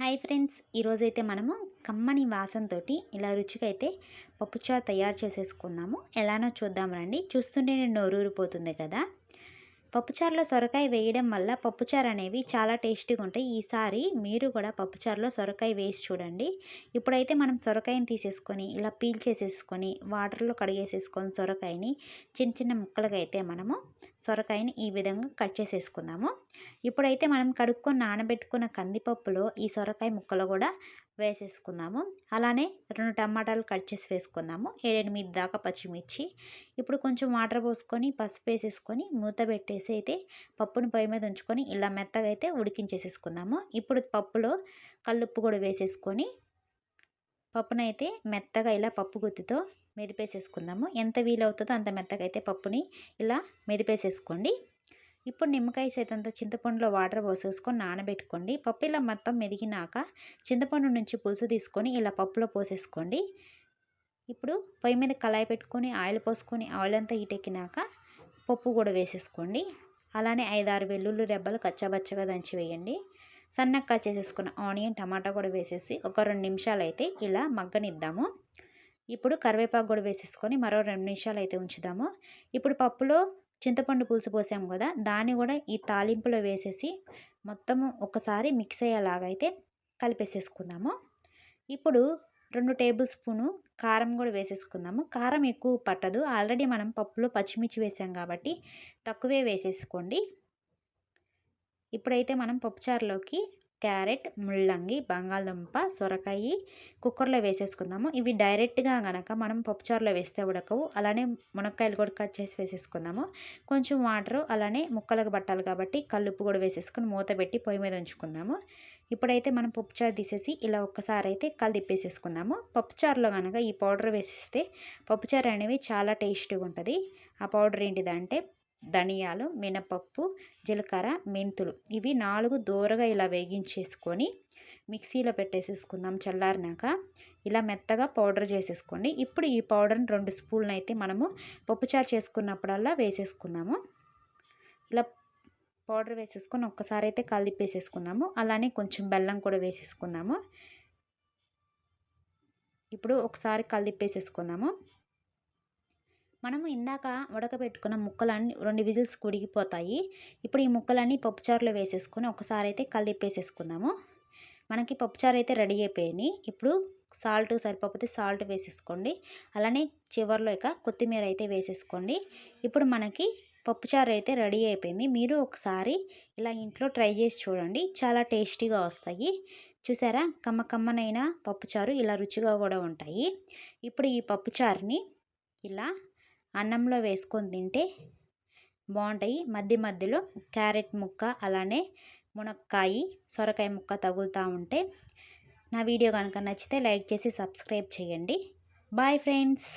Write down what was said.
Hi friends, ఈరోజైతే మనము కమ్మని వాసనతోటి ఇలా రుచిగా అయితే పప్పుచారు తయారు చేసేసుకుందాము. ఎలానో చూద్దాం రండి. చూస్తుంటే నేను నోరూరిపోతుంది కదా. పప్పుచారులో సొరకాయ వేయడం వల్ల పప్పుచారు అనేవి చాలా టేస్టీగా ఉంటాయి. ఈసారి మీరు కూడా పప్పుచారులో సొరకాయ వేసి చూడండి. ఇప్పుడైతే మనం సొరకాయని తీసేసుకొని ఇలా పీల్ చేసేసుకొని వాటర్లో కడిగేసేసుకొని సొరకాయని చిన్న చిన్న ముక్కలుగా అయితే మనము సొరకాయని ఈ విధంగా కట్ చేసేసుకుందాము. ఇప్పుడైతే మనం కడుక్కొని నానబెట్టుకున్న కందిపప్పులో ఈ సొరకాయ ముక్కలు కూడా వేసేసుకుందాము. అలానే 2 టమాటాలు కట్ చేసి వేసుకుందాము. 7-8 దాకా పచ్చిమిర్చి. ఇప్పుడు కొంచెం వాటర్ పోసుకొని పసుపు వేసేసుకొని మూత పెట్టేసి అయితే పప్పుని పొయ్యి మీద ఉంచుకొని ఇలా మెత్తగా అయితే ఉడికించేసేసుకుందాము. ఇప్పుడు పప్పులో కల్లుప్పు కూడా వేసేసుకొని పప్పునైతే మెత్తగా ఇలా పప్పు గుత్తితో మెదిపేసేసుకుందాము. ఎంత వీలవుతుందో అంత మెత్తగా అయితే పప్పుని ఇలా మెదిపేసేసుకోండి. ఇప్పుడు నిమ్మకాయ సైతంత చింతపండులో వాటర్ పోసేసుకొని నానబెట్టుకోండి. పప్పు ఇలా మొత్తం మెదిగినాక చింతపండు నుంచి పులుసు తీసుకొని ఇలా పప్పులో పోసేసుకోండి. ఇప్పుడు పొయ్యి మీద కళాయి పెట్టుకొని ఆయిల్ పోసుకొని ఆయిల్ అంతా హీటెక్కినాక పప్పు కూడా వేసేసుకోండి. అలానే 5-6 వెల్లుల్లి రెబ్బలు కచ్చాబచ్చగా దంచి వేయండి. సన్నగా కట్ చేసేసుకున్న ఆనియన్ టమాటా కూడా వేసేసి ఒక 2 నిమిషాలు అయితే ఇలా మగ్గనిద్దాము. ఇప్పుడు కరివేపాకు కూడా వేసేసుకొని మరో 2 నిమిషాలు అయితే ఉంచుదాము. ఇప్పుడు పప్పులో చింతపండు పులుసు పోసాము కదా, దాన్ని కూడా ఈ తాలింపులో వేసేసి మొత్తము ఒకసారి మిక్స్ అయ్యేలాగా అయితే కలిపేసేసుకుందాము. ఇప్పుడు 2 టేబుల్ స్పూను కారం కూడా వేసేసుకుందాము. కారం ఎక్కువ పట్టదు, ఆల్రెడీ మనం పప్పులో పచ్చిమిర్చి వేసాం కాబట్టి తక్కువే వేసేసుకోండి. ఇప్పుడైతే మనం పప్పుచారులోకి క్యారెట్, ముల్లంగి, బంగాళదుంప, సొరకాయ కుక్కర్లో వేసేసుకుందాము. ఇవి డైరెక్ట్గా కనుక మనం పప్పుచారులో వేస్తే ఉడకవు. అలానే మునక్కాయలు కూడా కట్ చేసి వేసేసుకుందాము. కొంచెం వాటర్ అలానే ముక్కలకు పట్టాలి కాబట్టి కల్లుప్పు కూడా వేసేసుకొని మూత పెట్టి పొయ్యి మీద ఉంచుకుందాము. ఇప్పుడైతే మనం పప్పుచారు తీసేసి ఇలా ఒక్కసారి అయితే కలిపేసేసుకుందాము. పప్పుచారులో కనుక ఈ పౌడర్ వేసేస్తే పప్పుచారు అనేవి చాలా టేస్టీగా ఉంటుంది. ఆ పౌడర్ ఏంటిదంటే ధనియాలు, మినపప్పు, జీలకర్ర, మెంతులు ఇవి 4 దోరగా ఇలా వేగించేసుకొని మిక్సీలో పెట్టేసేసుకుందాం. చల్లారినాక ఇలా మెత్తగా పౌడర్ చేసేసుకోండి. ఇప్పుడు ఈ పౌడర్ని 2 స్పూన్లు అయితే మనము పప్పుచారు చేసుకున్నప్పుడల్లా వేసేసుకుందాము. ఇలా పౌడర్ వేసేసుకొని ఒక్కసారి అయితే కలిపేసేసుకుందాము. అలానే కొంచెం బెల్లం కూడా వేసేసుకుందాము. ఇప్పుడు ఒకసారి కలిపేసేసుకుందాము. మనము ఇందాక ఉడకబెట్టుకున్న ముక్కలన్నీ 2 విజిల్స్ ఉడికిపోతాయి. ఇప్పుడు ఈ ముక్కలన్నీ పప్పుచారులో వేసేసుకొని ఒకసారి అయితే కలిపేసేసుకుందాము. మనకి పప్పుచారు అయితే రెడీ అయిపోయినాయి. ఇప్పుడు సాల్ట్ సరిపోతే సాల్ట్ వేసేసుకోండి. అలానే చివరిలో ఇక కొత్తిమీర అయితే వేసేసుకోండి. ఇప్పుడు మనకి పప్పుచారు అయితే రెడీ అయిపోయింది. మీరు ఒకసారి ఇలా ఇంట్లో ట్రై చేసి చూడండి, చాలా టేస్టీగా వస్తాయి. చూసారా, కమ్మనైన పప్పుచారు ఇలా రుచిగా కూడా ఉంటాయి. ఇప్పుడు ఈ పప్పుచారుని ఇలా అన్నంలో వేసుకొని తింటే బాగుంటాయి. మధ్యలో క్యారెట్ ముక్క అలానే మునక్కాయ, సొరకాయ ముక్క తగులుతూ ఉంటే. నా వీడియో కనుక నచ్చితే లైక్ చేసి సబ్స్క్రైబ్ చేయండి. Bye friends.